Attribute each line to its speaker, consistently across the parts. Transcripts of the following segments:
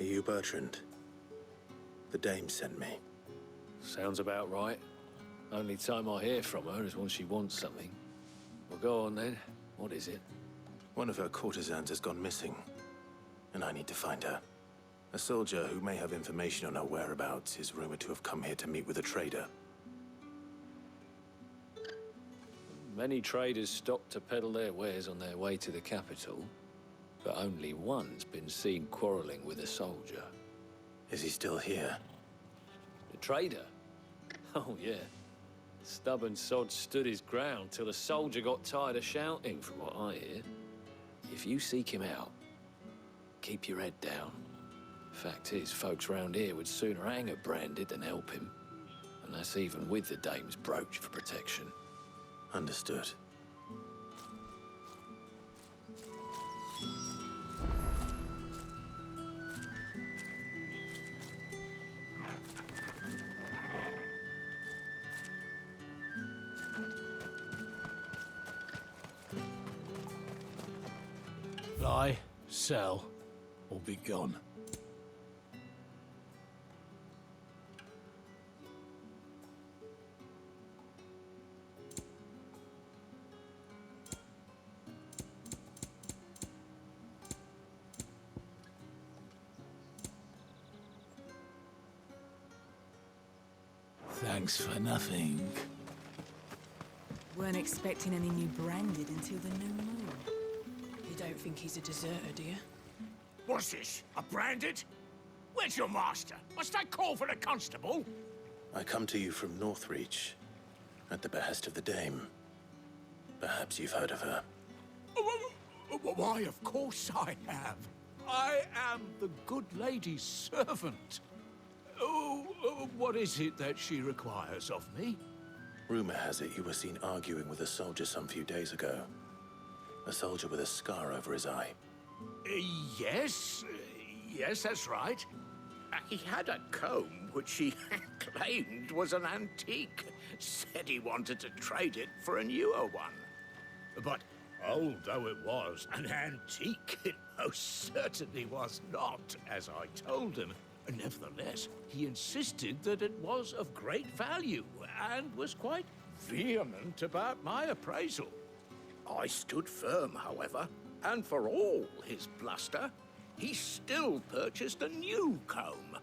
Speaker 1: you Bertrand? The dame sent me.
Speaker 2: Sounds about right. Only time I hear from her is when she wants something. Well, go on then. What is it?
Speaker 1: One of her courtesans has gone missing, and I need to find her. A soldier who may have information on her whereabouts is rumored to have come here to meet with a trader.
Speaker 2: Many traders stop to peddle their wares on their way to the capital, but only one's been seen quarreling with a soldier.
Speaker 1: Is he still here?
Speaker 2: The trader? Oh, yeah. Stubborn sod stood his ground till the soldier got tired of shouting, from what I hear. If you seek him out, keep your head down. Fact is, folks round here would sooner hang a branded than help him. And that's even with the dame's brooch for protection.
Speaker 1: Understood.
Speaker 3: Buy, sell, or be gone. Thanks for nothing.
Speaker 4: Weren't expecting any new branded until the new moon. You don't think he's a deserter, do you?
Speaker 5: What's this? A branded? Where's your master? Must I call for the constable?
Speaker 1: I come to you from Northreach, at the behest of the dame. Perhaps you've heard of her.
Speaker 5: Why, of course I have. I am the good lady's servant. What is it that she requires of me?
Speaker 1: Rumor has it you were seen arguing with a soldier some few days ago. A soldier with a scar over his eye.
Speaker 5: Yes, that's right. He had a comb which he claimed was an antique. Said he wanted to trade it for a newer one. But old though it was, an antique it most certainly was not, as I told him. Nevertheless, he insisted that it was of great value, and was quite vehement about my appraisal. I stood firm, however, and for all his bluster, he still purchased a new comb,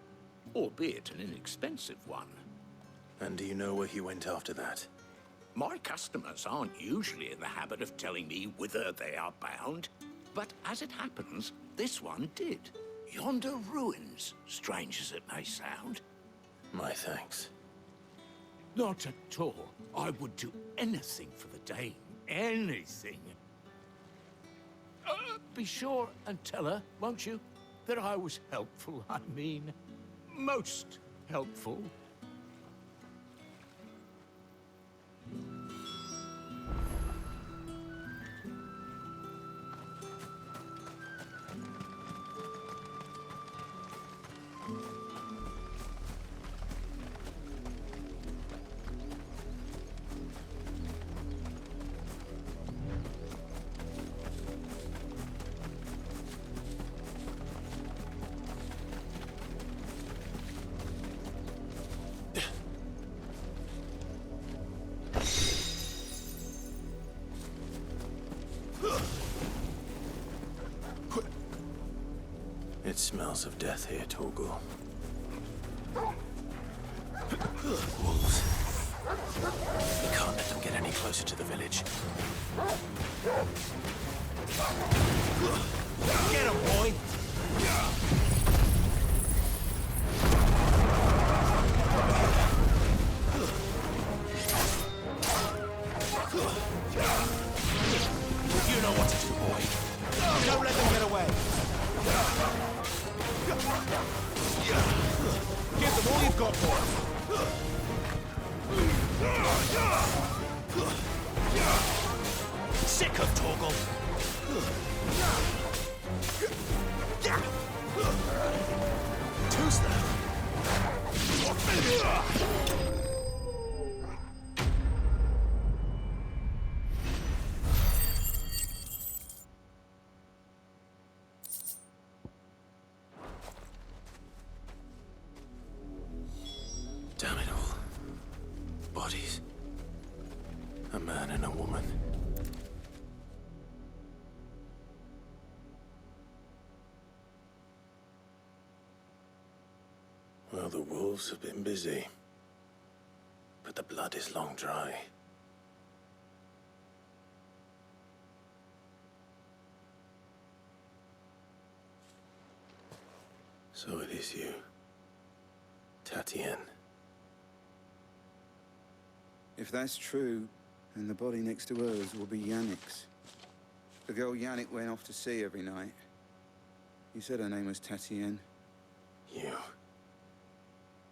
Speaker 5: albeit an inexpensive one.
Speaker 1: And do you know where he went after that?
Speaker 5: My customers aren't usually in the habit of telling me whither they are bound, but as it happens, this one did. Yonder ruins, strange as it may sound.
Speaker 1: My thanks.
Speaker 5: Not at all. I would do anything for the dame. Anything. Be sure and tell her, won't you, that I was helpful, I mean, most helpful.
Speaker 1: It smells of death here, Torgal. Wolves. We can't let them get any closer to the village.
Speaker 5: Get him, boy! You know what to do, boy. Don't let them get away. Give them all you've got, boy. Sick of Torgal. Who's that?
Speaker 1: that woman. Well, the wolves have been busy. But the blood is long dry. So it is you, Tatienne.
Speaker 6: If that's true, then the body next to hers will be Yannick's. The girl Yannick went off to see every night. You said her name was Tatienne.
Speaker 1: You...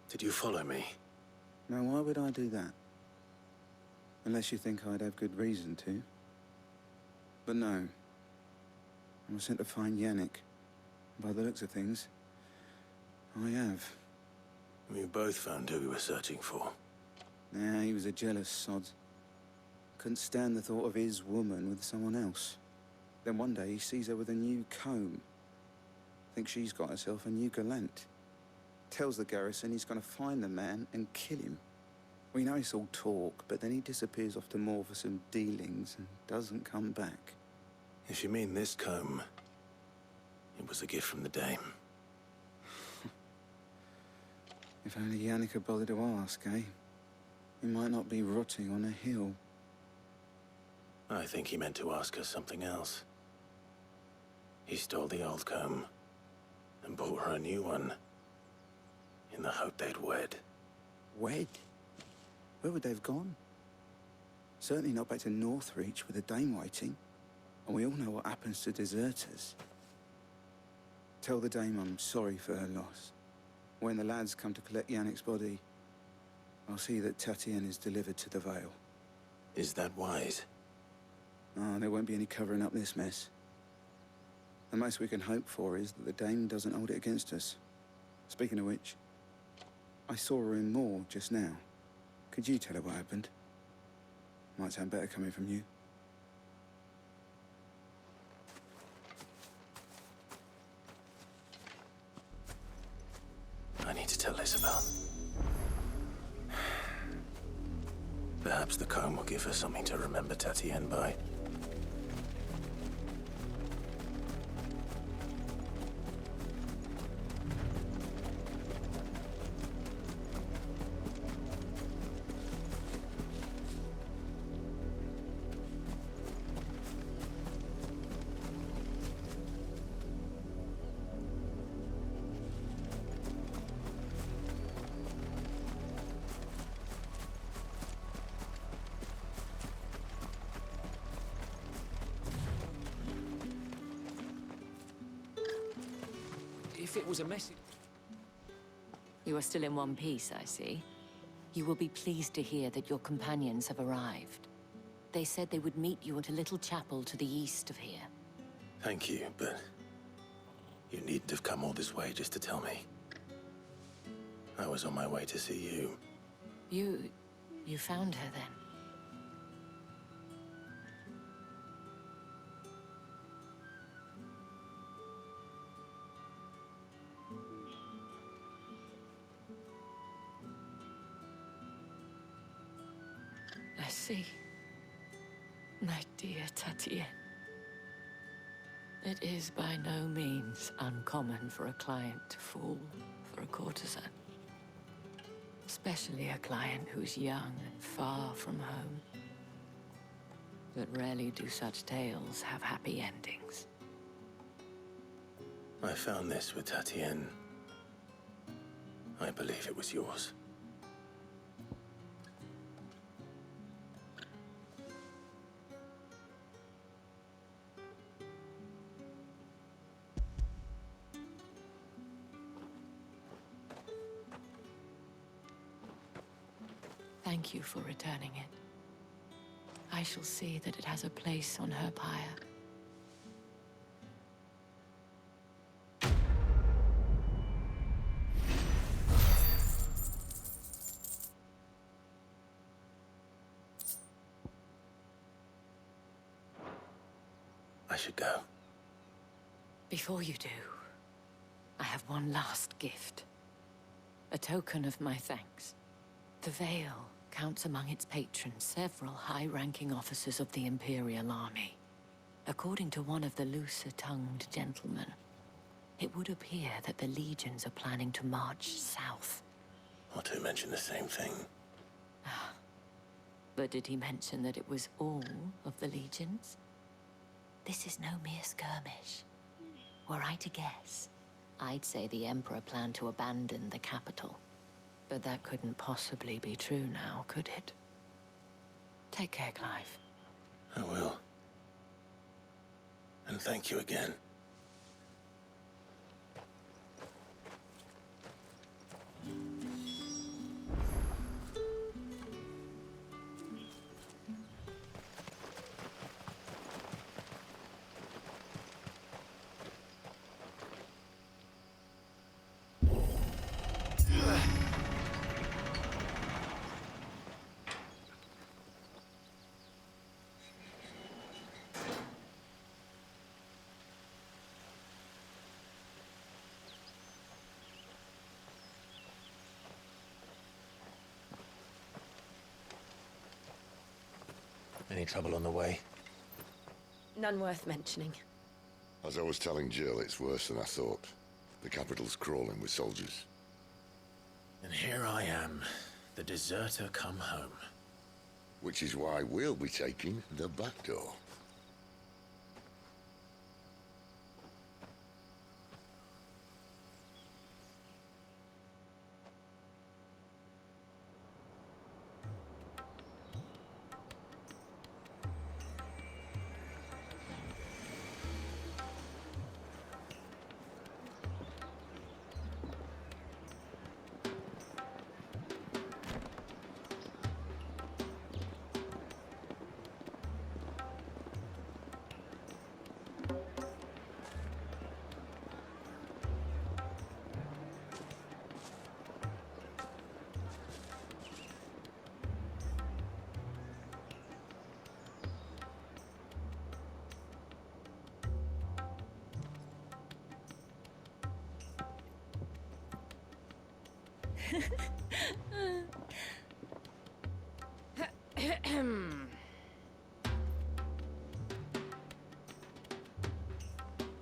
Speaker 1: Did you follow me?
Speaker 6: Now, why would I do that? Unless you think I'd have good reason to. But no. I was sent to find Yannick. By the looks of things, I have.
Speaker 1: We both found who we were searching for.
Speaker 6: Nah, he was a jealous sod. Couldn't stand the thought of his woman with someone else. Then one day he sees her with a new comb. Thinks she's got herself a new gallant. Tells the garrison he's gonna find the man and kill him. We know it's all talk, but then he disappears off to Moor for some dealings and doesn't come back.
Speaker 1: If you mean this comb, it was a gift from the dame.
Speaker 6: If only Yannick had bothered to ask, eh? He might not be rotting on a hill.
Speaker 1: I think he meant to ask her something else. He stole the old comb and bought her a new one in the hope they'd wed.
Speaker 6: Wed? Where would they have gone? Certainly not back to Northreach with a dame waiting. And we all know what happens to deserters. Tell the dame I'm sorry for her loss. When the lads come to collect Yannick's body, I'll see that Tatienne is delivered to the Vale.
Speaker 1: Is that wise?
Speaker 6: Oh, there won't be any covering up this mess. The most we can hope for is that the dame doesn't hold it against us. Speaking of which, I saw her in Moor just now. Could you tell her what happened? Might sound better coming from you.
Speaker 1: I need to tell Isabel. Perhaps the comb will give her something to remember Tatienne by.
Speaker 2: If it was a message...
Speaker 7: You are still in one piece, I see. You will be pleased to hear that your companions have arrived. They said they would meet you at a little chapel to the east of here.
Speaker 1: Thank you, but you needn't have come all this way just to tell me. I was on my way to see you.
Speaker 7: You found her then? I see. My dear Tatienne. It is by no means uncommon for a client to fall for a courtesan. Especially a client who's young and far from home. But rarely do such tales have happy endings.
Speaker 1: I found this with Tatienne. I believe it was yours.
Speaker 7: Thank you for returning it. I shall see that it has a place on her pyre.
Speaker 1: I should go.
Speaker 7: Before you do, I have one last gift. A token of my thanks. The veil counts among its patrons several high-ranking officers of the Imperial Army. According to one of the looser-tongued gentlemen, it would appear that the legions are planning to march south.
Speaker 1: Or to mention the same thing.
Speaker 7: But did he mention that it was all of the legions? This is no mere skirmish. Were I to guess, I'd say the Emperor planned to abandon the capital. But that couldn't possibly be true now, could it? Take care, Clive.
Speaker 1: I will. And thank you again. Any trouble on the way?
Speaker 4: None worth mentioning.
Speaker 8: As I was telling Jill, it's worse than I thought. The capital's crawling with soldiers.
Speaker 1: And here I am, the deserter come home.
Speaker 8: Which is why we'll be taking the back door.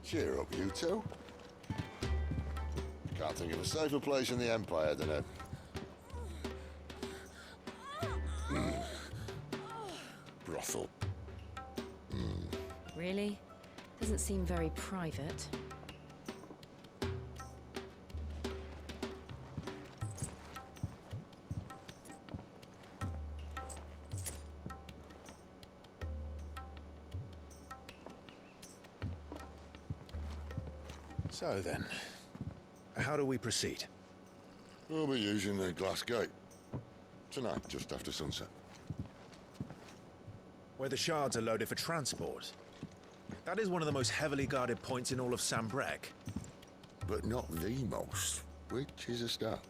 Speaker 8: Cheer up, you two. Can't think of a safer place in the Empire than a... brothel.
Speaker 4: Really? Doesn't seem very private.
Speaker 9: So then, how do we proceed?
Speaker 8: We'll be using the glass gate. Tonight, just after sunset.
Speaker 9: Where the shards are loaded for transport. That is one of the most heavily guarded points in all of Sambrek.
Speaker 8: But not the most, which is a start.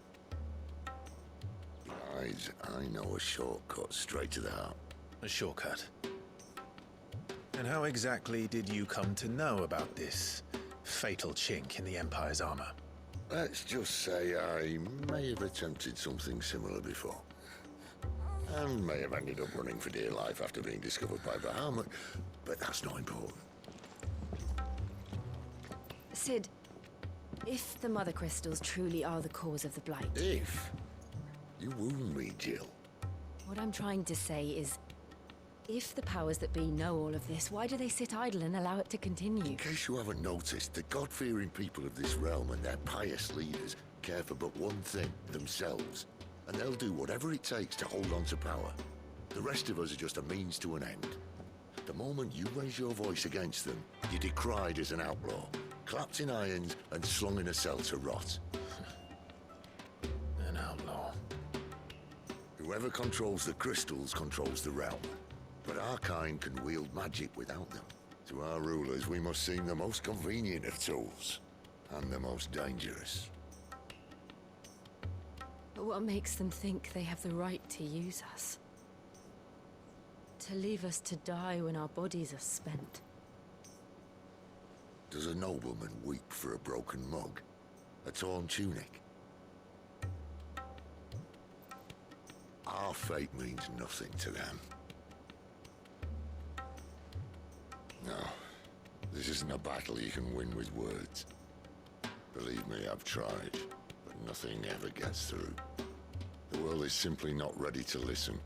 Speaker 8: Besides, I know a shortcut straight to the heart.
Speaker 9: A shortcut. And how exactly did you come to know about this fatal chink in the Empire's armor?
Speaker 8: Let's just say I may have attempted something similar before. And may have ended up running for dear life after being discovered by Bahamut, but that's not important.
Speaker 4: Sid, if the Mother Crystals truly are the cause of the Blight...
Speaker 8: If? You wound me, Jill.
Speaker 4: What I'm trying to say is, if the powers that be know all of this, why do they sit idle and allow it to continue?
Speaker 8: In case you haven't noticed, the God-fearing people of this realm and their pious leaders care for but one thing, themselves. And they'll do whatever it takes to hold on to power. The rest of us are just a means to an end. The moment you raise your voice against them, you're decried as an outlaw, clapped in irons and slung in a cell to rot.
Speaker 9: An outlaw.
Speaker 8: Whoever controls the crystals controls the realm. But our kind can wield magic without them. To our rulers, we must seem the most convenient of tools. And the most dangerous.
Speaker 4: But what makes them think they have the right to use us? To leave us to die when our bodies are spent?
Speaker 8: Does a nobleman weep for a broken mug? A torn tunic? Our Our fate means nothing to them. No, this isn't a battle you can win with words. Believe me, I've tried, but nothing ever gets through. The world is simply not ready to listen.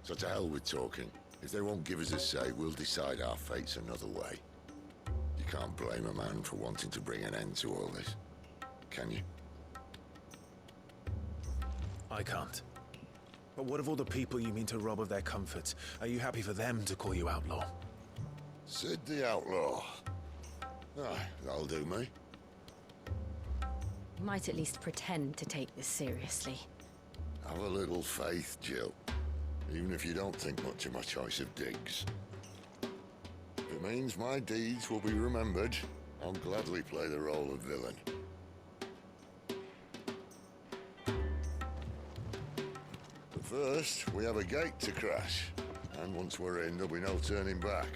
Speaker 8: So to hell with talking. If they won't give us a say, we'll decide our fates another way. You can't blame a man for wanting to bring an end to all this, can you?
Speaker 9: I can't. But what of all the people you mean to rob of their comforts? Are you happy for them to call you outlaw?
Speaker 8: Sid the Outlaw. Ah, that'll do me.
Speaker 4: You might at least pretend to take this seriously.
Speaker 8: Have a little faith, Jill. Even if you don't think much of my choice of digs. If it means my deeds will be remembered, I'll gladly play the role of villain. But first, we have a gate to crash. And once we're in, there'll be no turning back.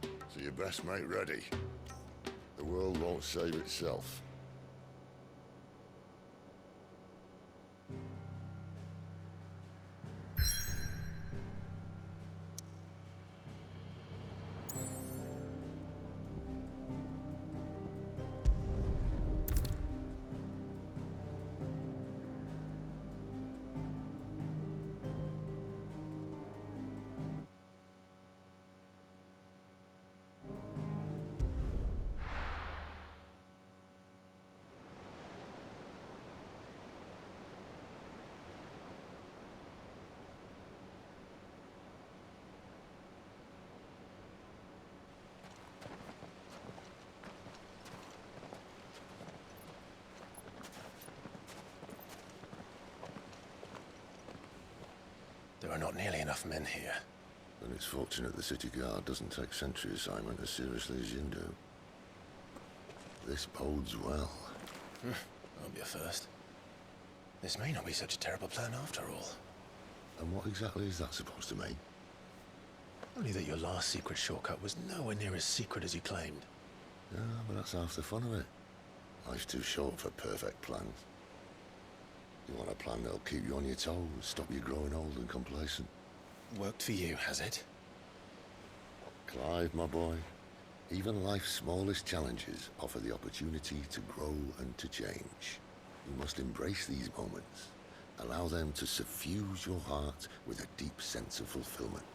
Speaker 8: So you best make ready. The world won't save itself.
Speaker 9: There are not nearly enough men here.
Speaker 8: Then it's fortunate the city guard doesn't take sentry assignment as seriously as you do. This bodes well.
Speaker 9: Won't be a first. This may not be such a terrible plan after all.
Speaker 8: And what exactly is that supposed to mean?
Speaker 9: Only that your last secret shortcut was nowhere near as secret as you claimed.
Speaker 8: Yeah, but that's half the fun of it. Life's too short for perfect plans. You want a plan that'll keep you on your toes, stop you growing old and complacent.
Speaker 9: Worked for you, has it?
Speaker 8: Clive, my boy, even life's smallest challenges offer the opportunity to grow and to change. You must embrace these moments. Allow them to suffuse your heart with a deep sense of fulfillment.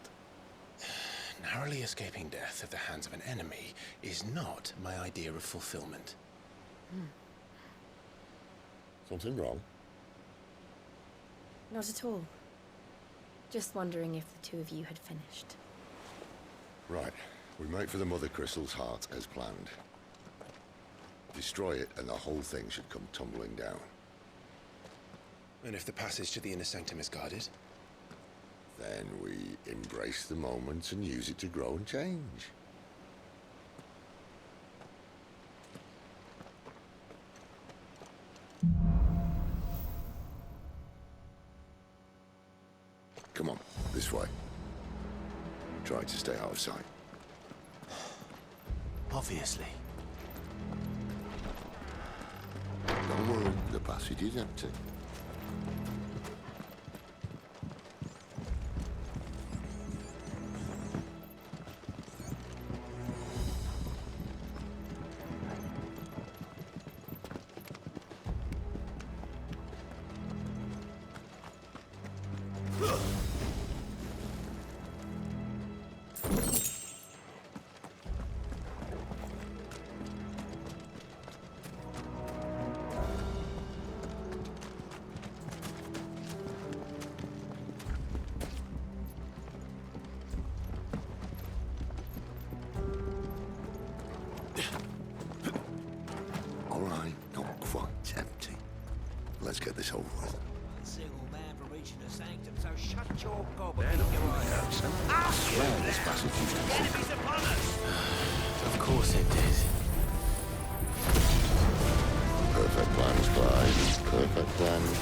Speaker 9: Narrowly escaping death at the hands of an enemy is not my idea of fulfillment.
Speaker 8: Something wrong?
Speaker 10: Not at all. Just wondering if the two of you had finished.
Speaker 8: Right. We make for the Mother Crystal's heart as planned. Destroy it and the whole thing should come tumbling down.
Speaker 9: And if the passage to the inner sanctum is guarded?
Speaker 8: Then we embrace the moment and use it to grow and change. Come on, this way. Try to stay out of sight.
Speaker 9: Obviously.
Speaker 8: Don't worry, the passage is empty. All right, not quite empty. Let's get this over with.
Speaker 11: Single man for reaching the sanctum, so shut your gob and keep your eye out.
Speaker 8: Swear this passage is empty.
Speaker 11: Enemies upon us!
Speaker 9: Of course it did.
Speaker 8: Perfect plans, Clive. Perfect plans.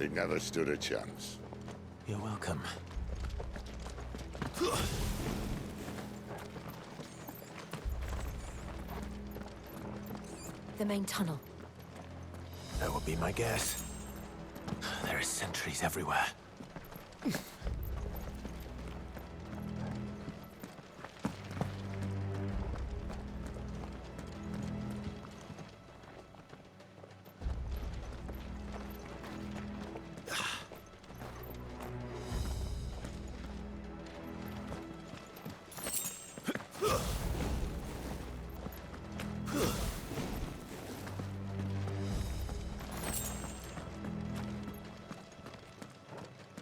Speaker 8: He never stood a chance.
Speaker 9: You're welcome.
Speaker 4: The main tunnel.
Speaker 9: That would be my guess. There are sentries everywhere.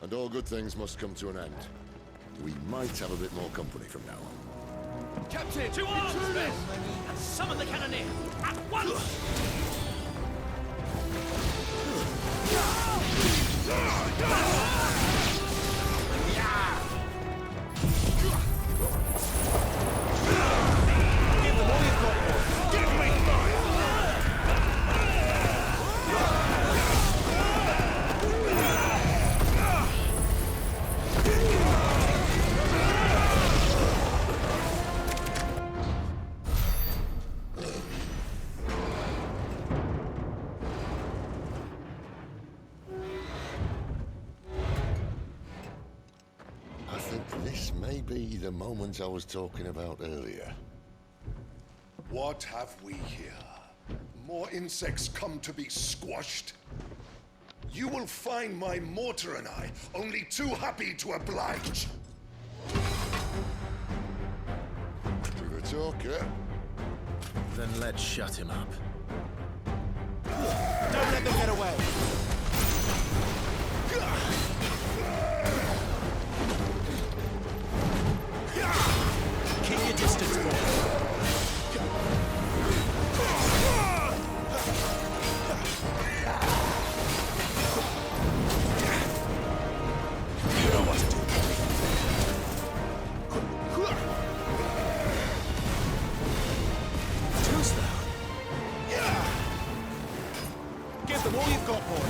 Speaker 8: And all good things must come to an end. We might have a bit more company from now on.
Speaker 11: Captain, to arms, men! And summon the cannoneer! At once! Give them all you've got, boy! Give me fire!
Speaker 8: I think this may be the moment I was talking about earlier.
Speaker 12: What have we here? More insects come to be squashed? You will find my mortar and I only too happy to oblige.
Speaker 8: To the talker.
Speaker 9: Then let's shut him up.
Speaker 11: Don't let them get away! Keep your distance, boy. You know what to do. Too slow. Give them all you've got, boy.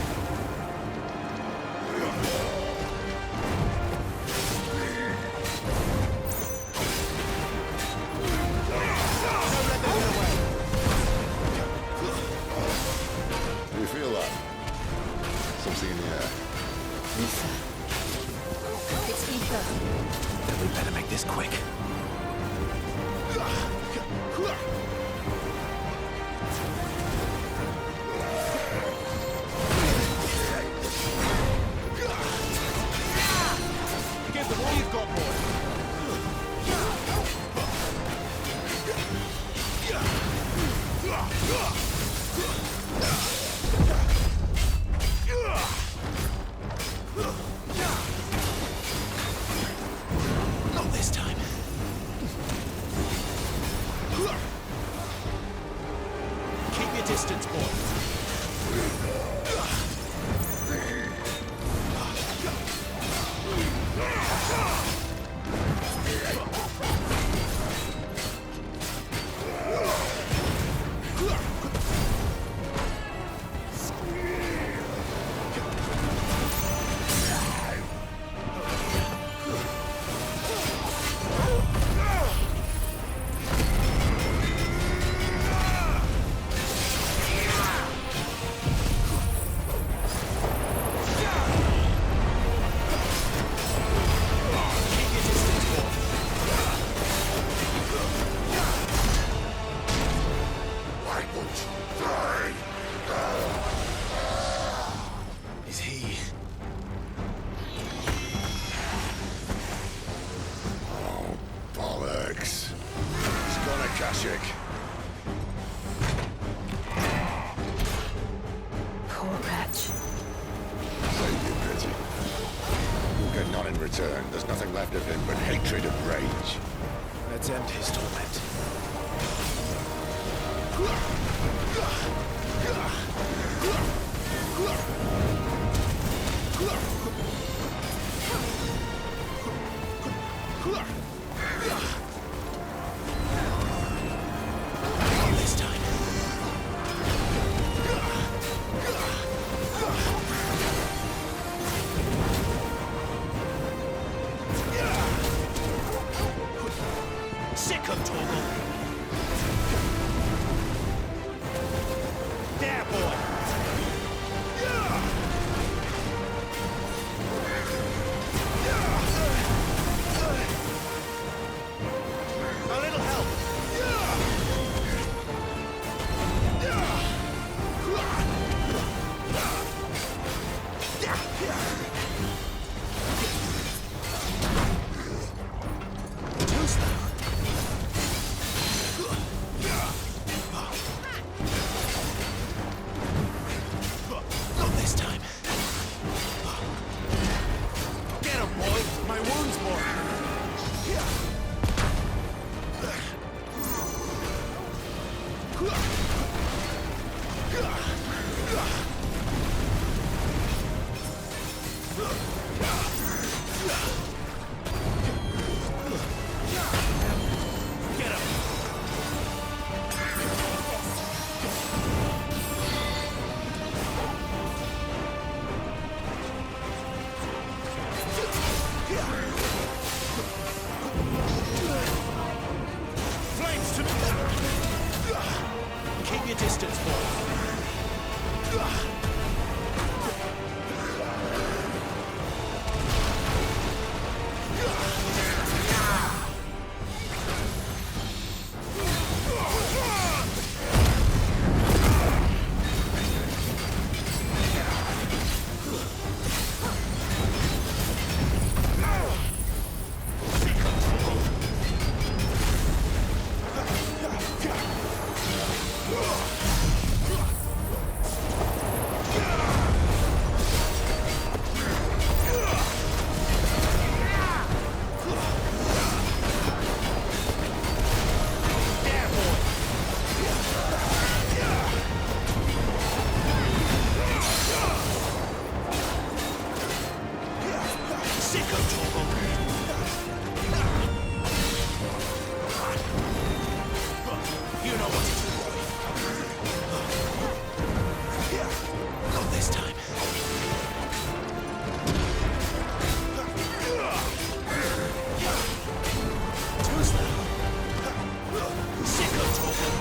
Speaker 8: Do you feel that? Something in the air.
Speaker 4: It's ether.
Speaker 9: Then we better make this quick.
Speaker 11: Give them all you've got, boy.
Speaker 9: Not this time.
Speaker 11: Keep your distance, boy.
Speaker 9: Is he?
Speaker 8: Oh, bollocks. He's gone, Akashic.
Speaker 4: Poor wretch.
Speaker 8: Save you, pity. You'll get none in return. There's nothing left of him but hatred and rage.
Speaker 9: Let's end his torment. Not this time.
Speaker 11: Sick of Torgal! There, boy! A little help! Too slow. Not this time. Get him, boy! My wound's more. Get him! Flames to me! Keep your distance, boy. You know what to do, boy. Not this time. Too slow. Sick of trouble.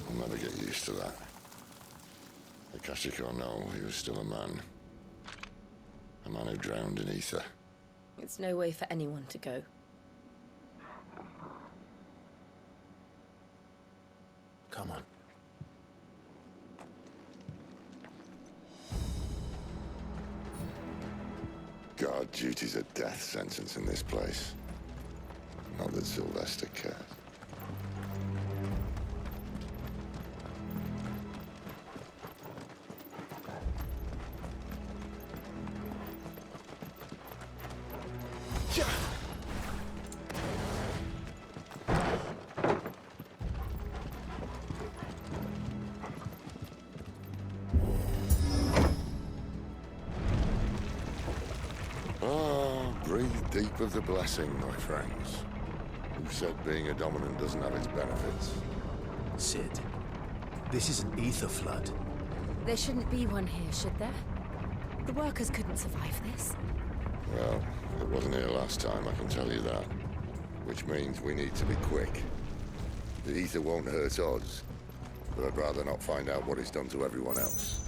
Speaker 8: I'll never get used to that. Akashic or no, he was still a man. A man who drowned in ether.
Speaker 10: It's no way for anyone to go.
Speaker 1: Come on.
Speaker 8: God, duty's a death sentence in this place. Not that Sylvester cares. Breathe deep of the blessing, my friends. Who said being a dominant doesn't have its benefits?
Speaker 3: Sid, this is an ether flood.
Speaker 4: There shouldn't be one here, should there? The workers couldn't survive this.
Speaker 8: Well, it wasn't here last time, I can tell you that. Which means we need to be quick. The ether won't hurt us, but I'd rather not find out what it's done to everyone else.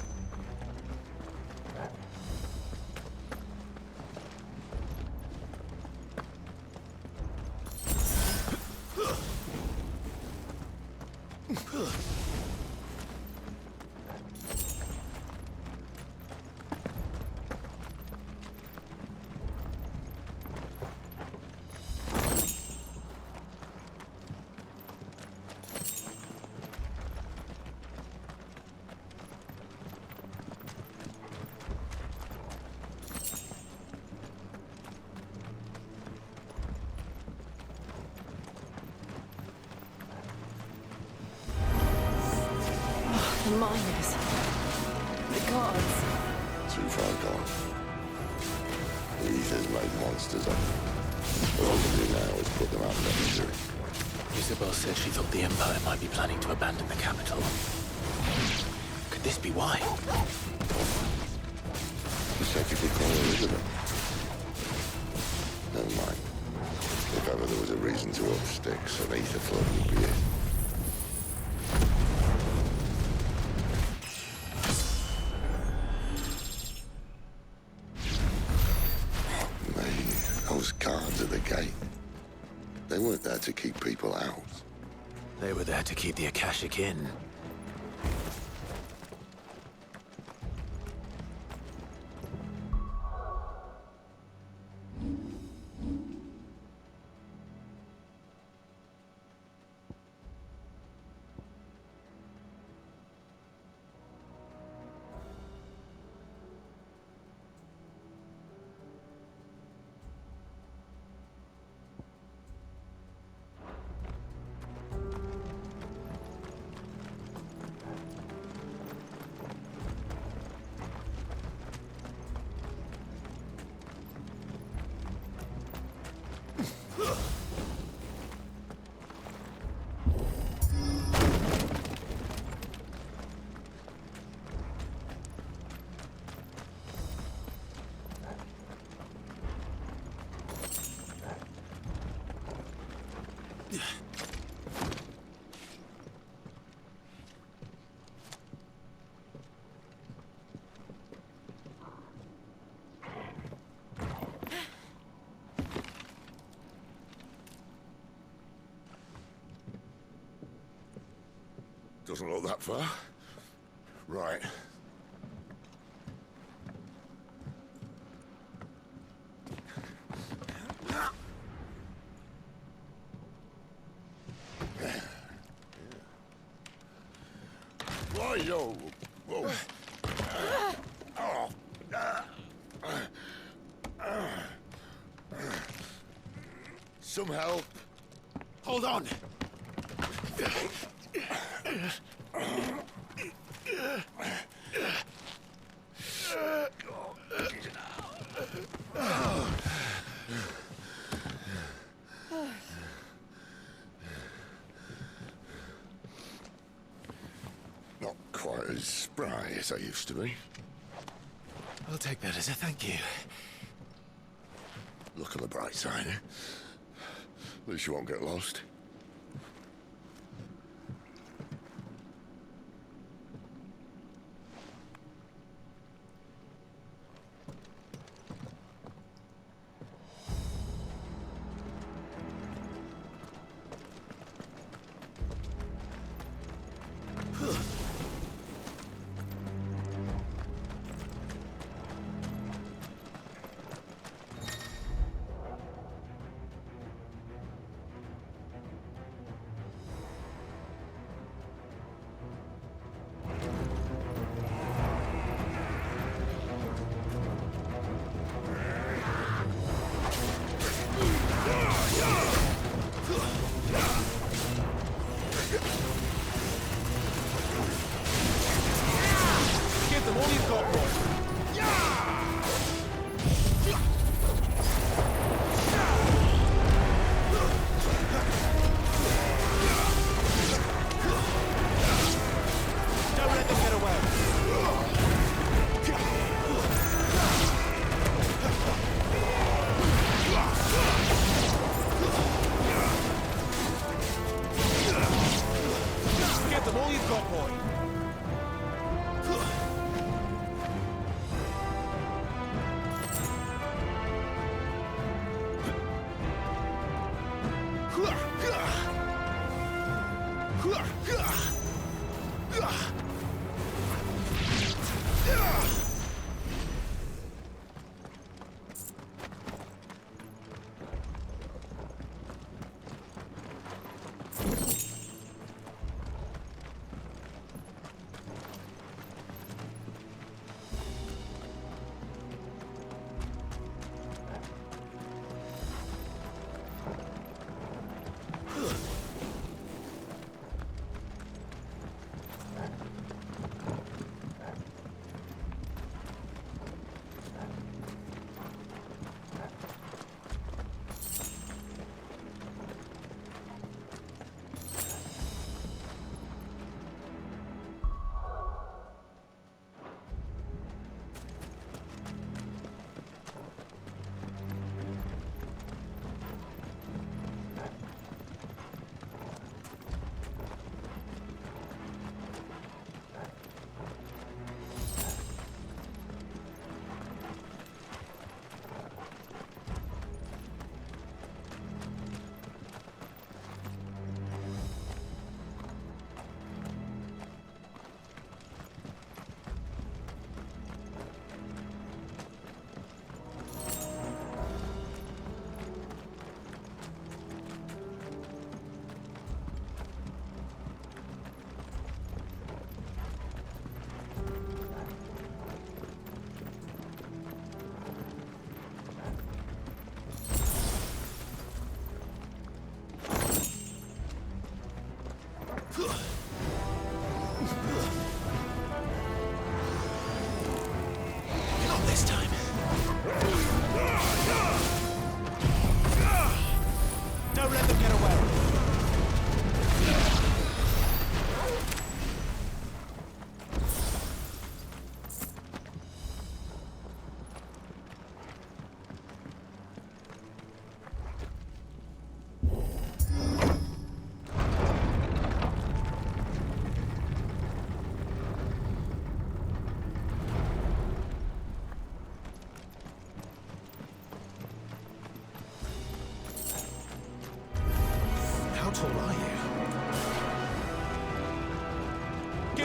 Speaker 4: The miners. The guards.
Speaker 8: Too far gone. The Ether's made monsters of them. All we can do now is put them out of their misery.
Speaker 1: Isabel said she thought the Empire might be planning to abandon the capital. Could this be why?
Speaker 8: Specifically call Elizabeth. Never mind. If ever there was a reason to up sticks, an ether flood would be it. Those guards at the gate. They weren't there to keep people out.
Speaker 1: They were there to keep the Akashic in.
Speaker 8: Doesn't look that far. Right. Whoa, whoa. Some help.
Speaker 1: Hold on!
Speaker 8: Not quite as spry as I used to be.
Speaker 1: I'll take that as a thank you.
Speaker 8: Look on the bright side, eh? At least you won't get lost.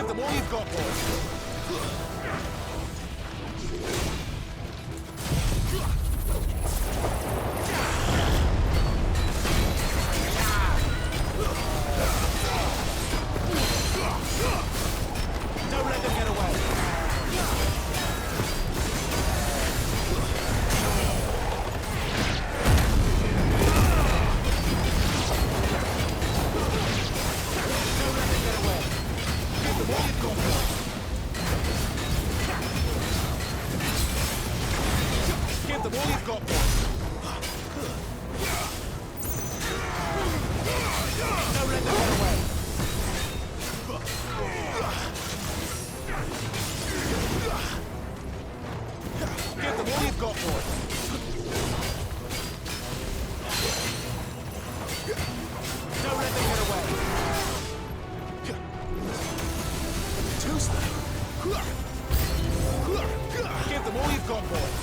Speaker 3: Give them all you've got, boys. Don't let them get away. Give them all you've got, boys. Don't let them get away. Give them all you've got, boys. Don't let them get away. Too slow. Give them all you've got, boys.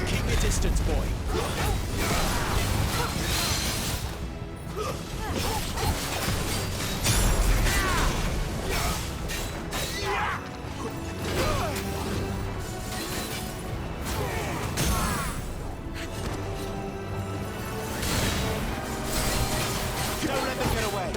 Speaker 3: Keep your distance, boy. Don't let them get away.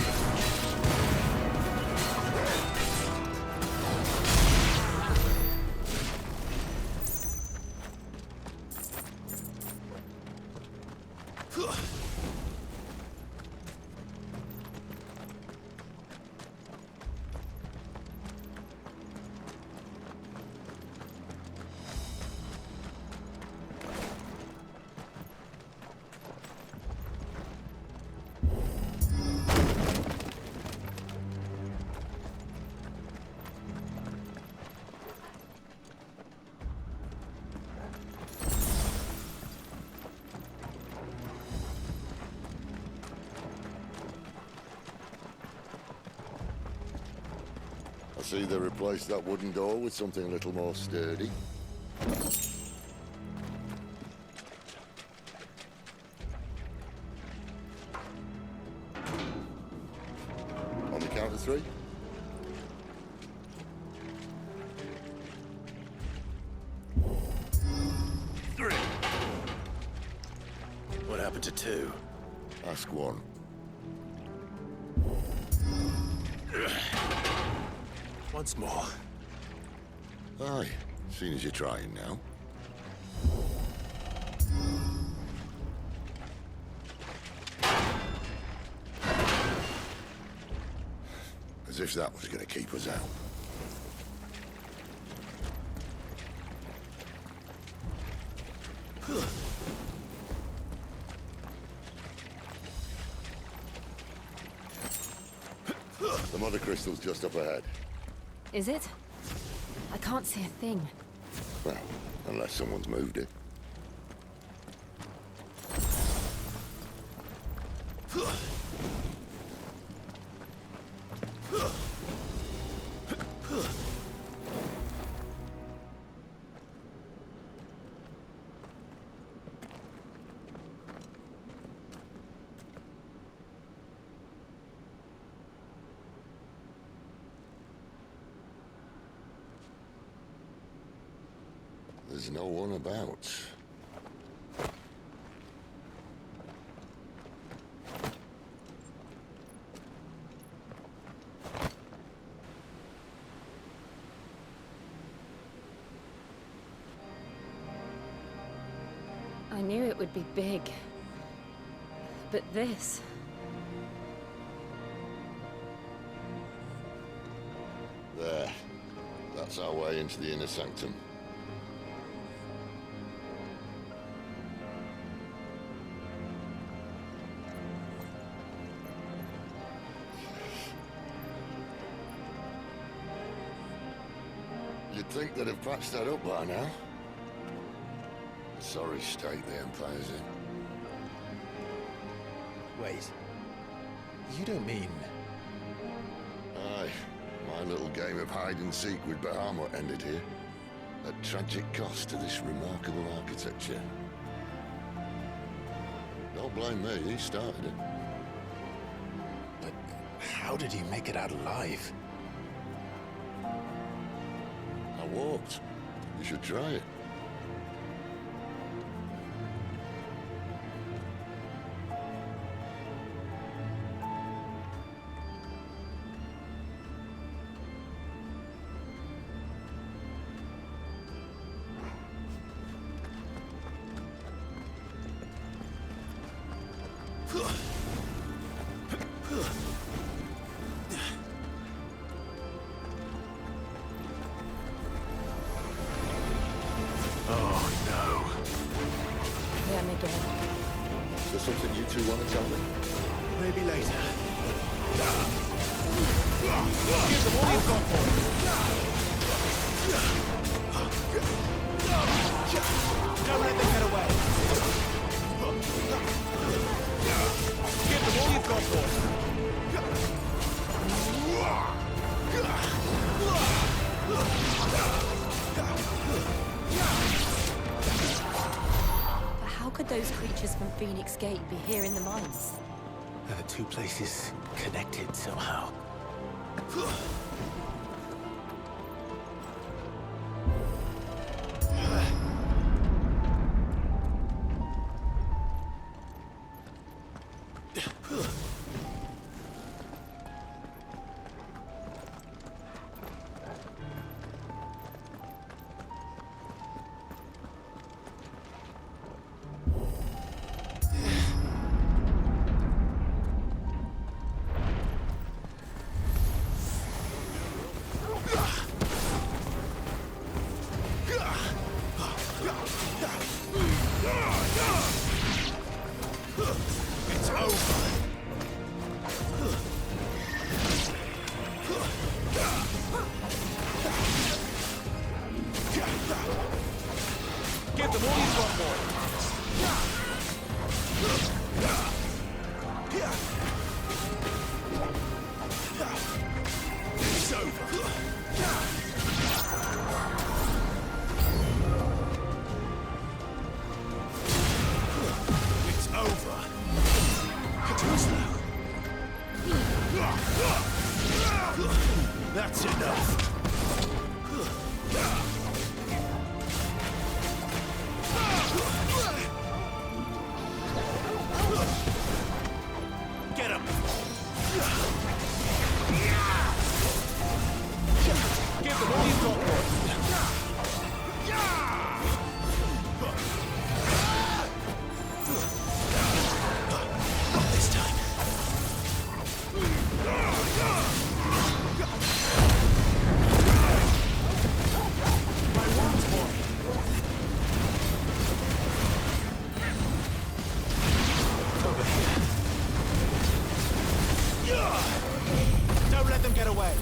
Speaker 8: I see they replaced that wooden door with something a little more sturdy. On the count of three.
Speaker 1: Three. What happened to two?
Speaker 8: Ask one.
Speaker 1: Once more.
Speaker 8: Aye, seeing as you're trying now. As if that was going to keep us out. The mother crystal's just up ahead.
Speaker 10: Is it? I can't see a thing.
Speaker 8: Well, unless someone's moved it. There's no one about.
Speaker 10: I knew it would be big. But this...
Speaker 8: There. That's our way into the inner sanctum. You'd think they'd have patched that up by now. A sorry state the Empire's in.
Speaker 9: Wait. You don't mean...
Speaker 8: Aye. My little game of hide-and-seek with Bahamut ended here. At tragic cost to this remarkable architecture. Don't blame me, he started it.
Speaker 9: But how did he make it out alive?
Speaker 8: I walked. You should try it. Is there something you two want to tell me?
Speaker 9: Maybe later.
Speaker 3: Give them all you've got for it. Don't let them get away. Give them all you've got for it.
Speaker 10: But how could those creatures from Phoenix Gate be here in the mines?
Speaker 1: Are the two places connected somehow?
Speaker 3: It's over. Give them all you've got, boy. It's over. It's over. Too slow. That's enough. Get him! Give them all you've got, boy.
Speaker 9: Not this time.
Speaker 3: My words, boy.
Speaker 9: Over here.
Speaker 3: Don't let them get away.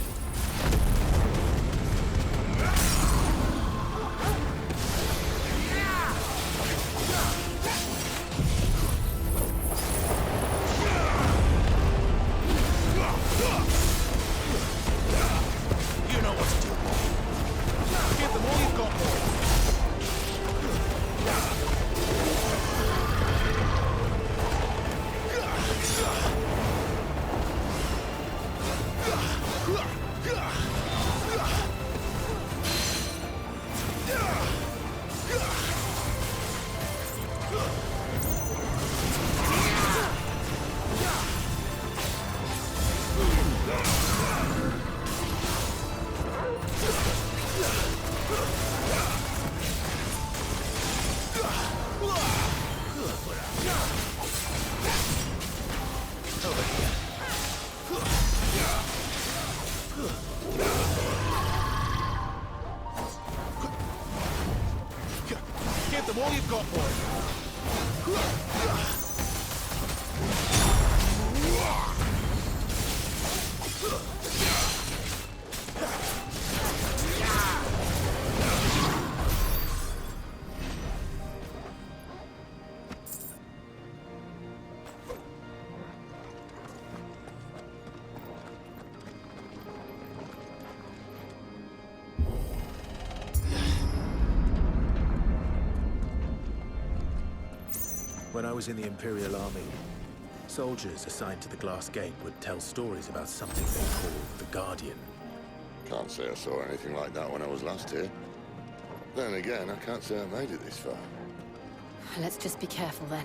Speaker 3: You know what to do. Give them all you've got, boy. Give them all you've got, boy.
Speaker 9: When I was in the Imperial Army, soldiers assigned to the Glass Gate would tell stories about something they called the Guardian.
Speaker 8: Can't say I saw anything like that when I was last here. Then again, I can't say I made it this far.
Speaker 10: Let's just be careful then.